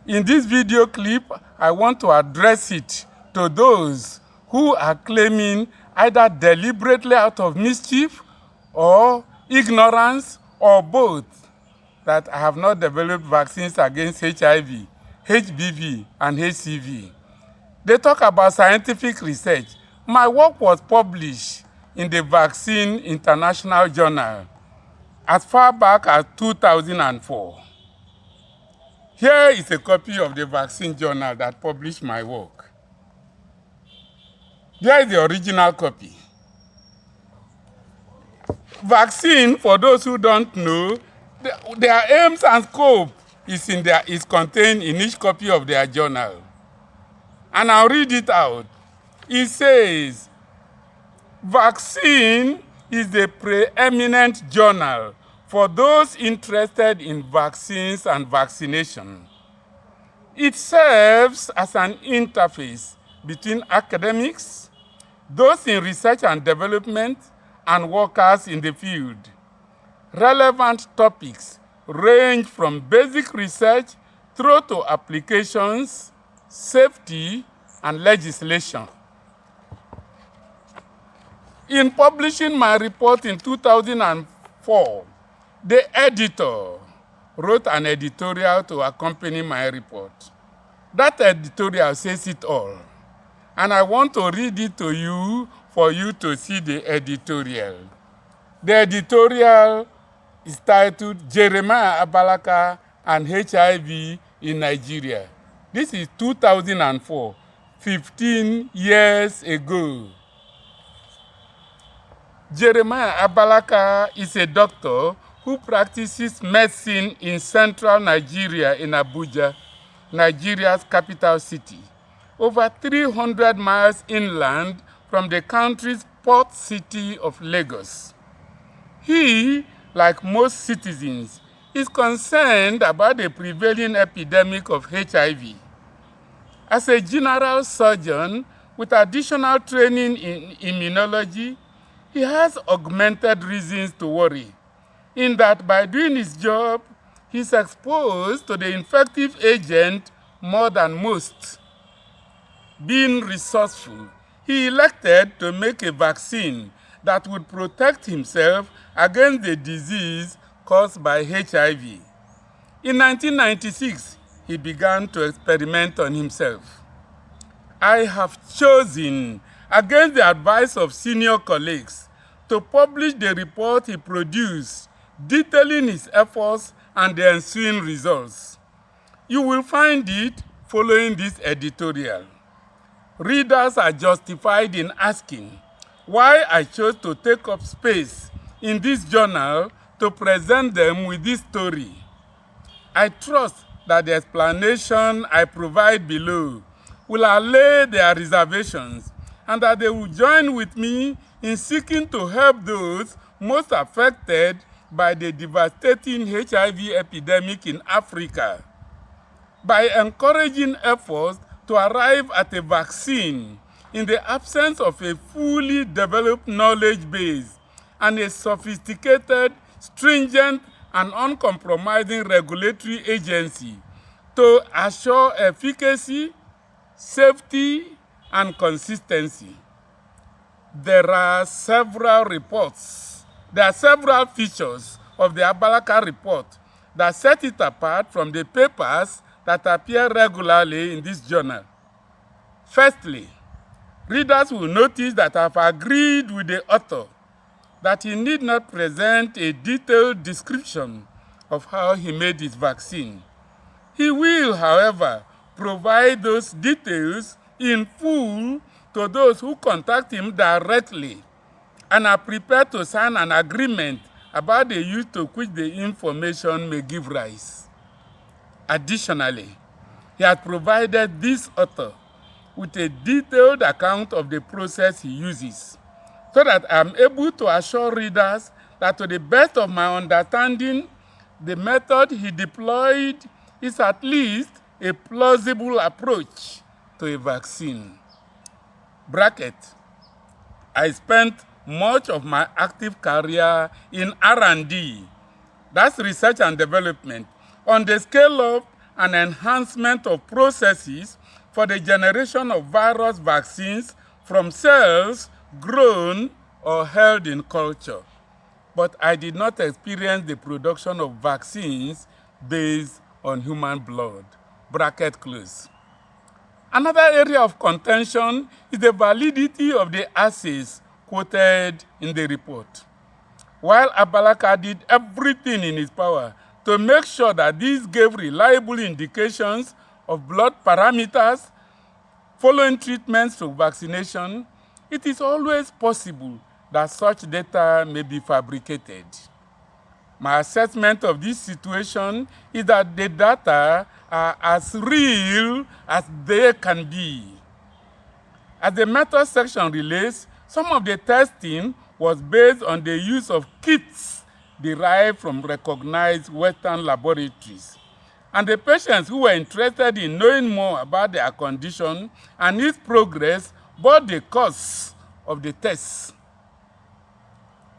In this video clip, I want to address it to those who are claiming either deliberately out of mischief or ignorance or both that I have not developed vaccines against HIV, HBV, and HCV. They talk about scientific research. My work was published in the Vaccine International Journal as far back as 2004. Here is a copy of the Vaccine Journal that published my work. Here is the original copy. Vaccine, for those who don't know, their aims and scope is contained in each copy of their journal. And I'll read it out. It says, vaccine is the preeminent journal for those interested in vaccines and vaccination. It serves as an interface between academics, those in research and development, and workers in the field. Relevant topics range from basic research through to applications, safety, and legislation. In publishing my report in 2004, the editor wrote an editorial to accompany my report. That editorial says it all, and I want to read it to you for you to see the editorial. The editorial is titled Jeremiah Abalaka and HIV in Nigeria. This is 2004, 15 years ago. Jeremiah Abalaka is a doctor who practices medicine in central Nigeria in Abuja, Nigeria's capital city, over 300 miles inland from the country's port city of Lagos. He, like most citizens, is concerned about the prevailing epidemic of HIV. As a general surgeon with additional training in immunology, he has augmented reasons to worry, in that by doing his job, he's exposed to the infective agent more than most. Being resourceful, he elected to make a vaccine that would protect himself against the disease caused by HIV. In 1996, he began to experiment on himself. I have chosen, against the advice of senior colleagues, to publish the report he produced, detailing his efforts and the ensuing results. You will find it following this editorial. Readers are justified in asking why I chose to take up space in this journal to present them with this story. I trust that the explanation I provide below will allay their reservations and that they will join with me in seeking to help those most affected by the devastating HIV epidemic in Africa. By encouraging efforts to arrive at a vaccine in the absence of a fully developed knowledge base and a sophisticated, stringent, and uncompromising regulatory agency to assure efficacy, safety, and consistency. There are several features of the Abalaka report that set it apart from the papers that appear regularly in this journal. Firstly, readers will notice that I've agreed with the author that he need not present a detailed description of how he made his vaccine. He will, however, provide those details in full to those who contact him directly and are prepared to sign an agreement about the use to which the information may give rise. Additionally, he has provided this author with a detailed account of the process he uses, so that I am able to assure readers that to the best of my understanding, the method he deployed is at least a plausible approach to a vaccine. Bracket. I spent much of my active career in R&D, that's research and development, on the scale-up and enhancement of processes for the generation of virus vaccines from cells grown or held in culture. But I did not experience the production of vaccines based on human blood. Bracket close. Another area of contention is the validity of the assays quoted in the report. While Abalaka did everything in his power to make sure that these gave reliable indications of blood parameters following treatments to vaccination, it is always possible that such data may be fabricated. My assessment of this situation is that the data are as real as they can be. As the method section relates, some of the testing was based on the use of kits derived from recognized Western laboratories. And the patients who were interested in knowing more about their condition and its progress bore the cost of the tests.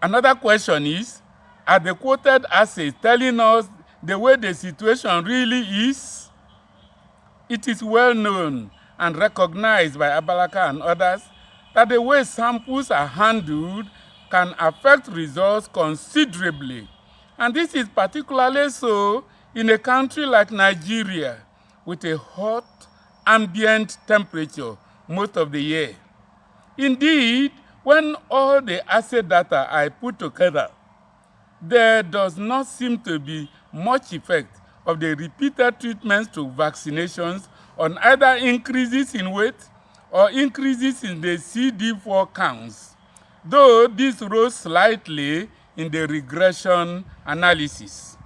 Another question is, are the quoted assays telling us the way the situation really is? It is well known and recognized by Abalaka and others that the way samples are handled can affect results considerably. And this is particularly so in a country like Nigeria with a hot ambient temperature most of the year. Indeed, when all the assay data are put together, there does not seem to be much effect of the repeated treatments to vaccinations on either increases in weight or increases in the CD4 counts, though this rose slightly in the regression analysis.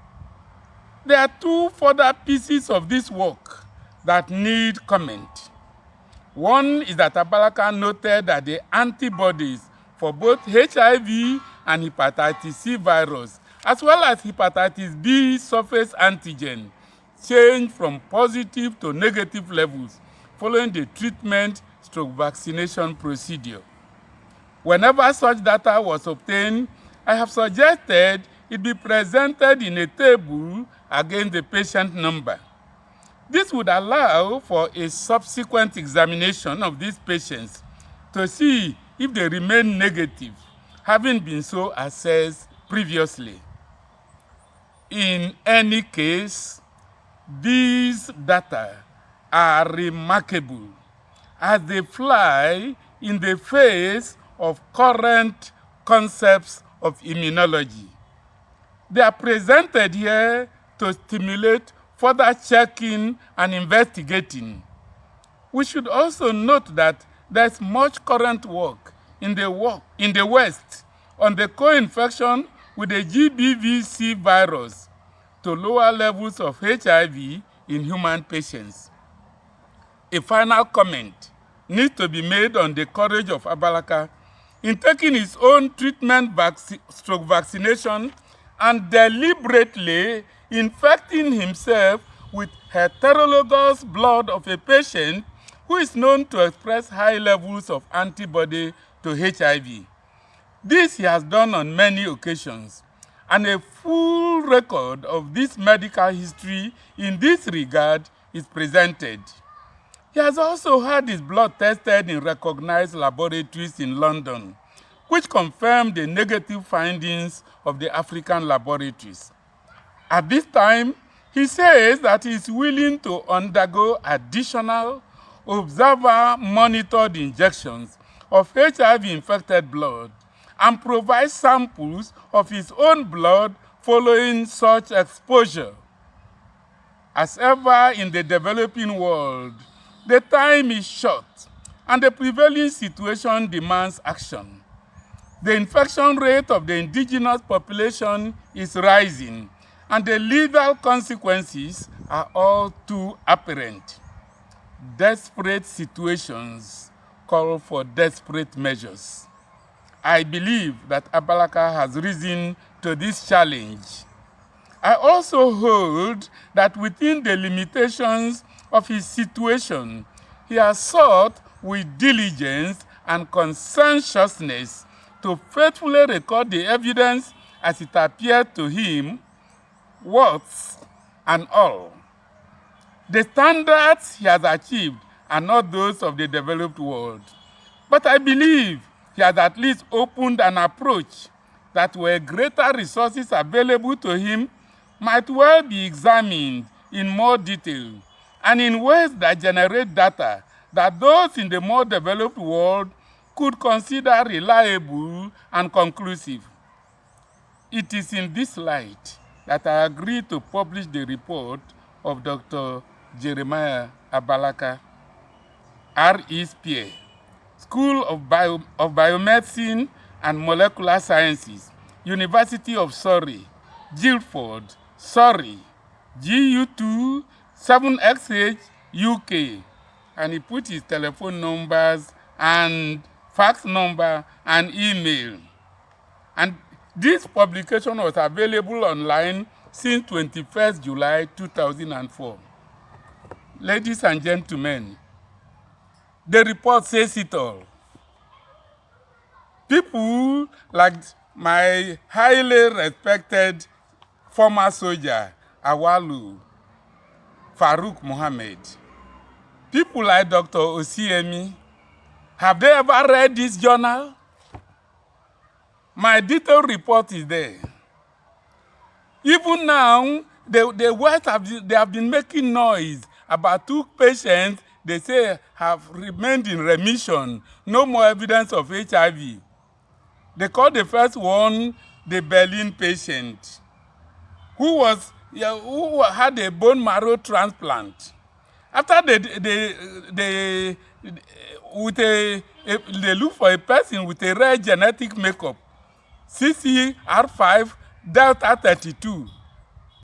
There are two further pieces of this work that need comment. One is that Abalaka noted that the antibodies for both HIV and hepatitis C virus, as well as hepatitis B surface antigen, change from positive to negative levels following the treatment/vaccination procedure. Whenever such data was obtained, I have suggested it be presented in a table against the patient number. This would allow for a subsequent examination of these patients to see if they remain negative, having been so assessed previously. In any case, these data are remarkable as they fly in the face of current concepts of immunology. They are presented here to stimulate further checking and investigating. We should also note that there's much current work in the West on the co-infection with the GBVC virus to lower levels of HIV in human patients. A final comment needs to be made on the courage of Abalaka in taking his own treatment vaccination and deliberately infecting himself with heterologous blood of a patient who is known to express high levels of antibody to HIV. This he has done on many occasions, and a full record of this medical history in this regard is presented. He has also had his blood tested in recognized laboratories in London, which confirmed the negative findings of the African laboratories. At this time, he says that he is willing to undergo additional observer-monitored injections of HIV-infected blood and provide samples of his own blood following such exposure. As ever in the developing world, the time is short and the prevailing situation demands action. The infection rate of the indigenous population is rising, and the lethal consequences are all too apparent. Desperate situations call for desperate measures. I believe that Abalaka has risen to this challenge. I also hold that within the limitations of his situation, he has sought with diligence and conscientiousness to faithfully record the evidence as it appeared to him, warts and all. The standards he has achieved are not those of the developed world. But I believe he has at least opened an approach that where greater resources available to him might well be examined in more detail and in ways that generate data that those in the more developed world could consider reliable and conclusive. It is in this light that I agreed to publish the report of Dr. Jeremiah Abalaka, R.E.S.P.A., School of Biomedicine and Molecular Sciences, University of Surrey, Guildford, Surrey, GU2 7XH, UK. And he put his telephone numbers and fax number and email. And this publication was available online since 21st July 2004. Ladies and gentlemen, the report says it all. People like my highly respected former soldier, Awalu, Farouk Mohammed, people like Dr. Osiemi, have they ever read this journal? My detailed report is there. Even now, the West have been making noise about 2 patients they say have remained in remission, no more evidence of HIV. They call the first one the Berlin patient, who had a bone marrow transplant. After they look for a person with a rare genetic makeup, CCR5 Delta 32.